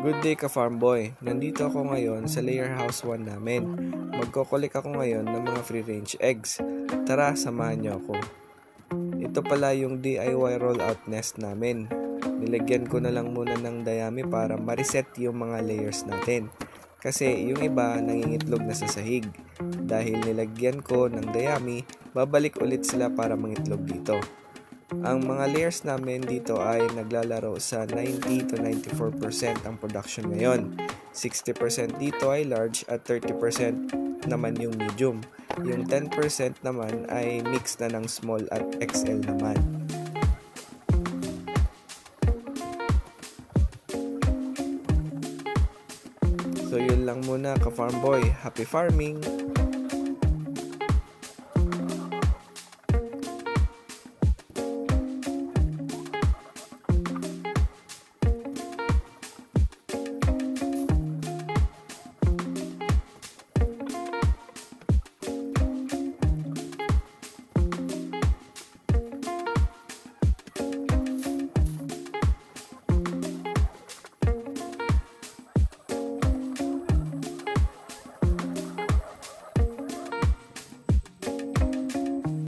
Good day ka-farm boy! Nandito ako ngayon sa layer house 1 namin. Magko-collect ako ngayon ng mga free-range eggs. Tara, samahan niyo ako. Ito pala yung DIY rollout nest namin. Nilagyan ko na lang muna ng dayami para ma-reset yung mga layers natin. Kasi yung iba nangingitlog na sa sahig. Dahil nilagyan ko ng dayami, babalik ulit sila para mangitlog dito. Ang mga layers namin dito ay naglalaro sa 90 to 94% ang production ngayon. 60% dito ay large at 30% naman yung medium. Yung 10% naman ay mix na ng small at XL naman. So yun lang muna ka-farm boy. Happy farming!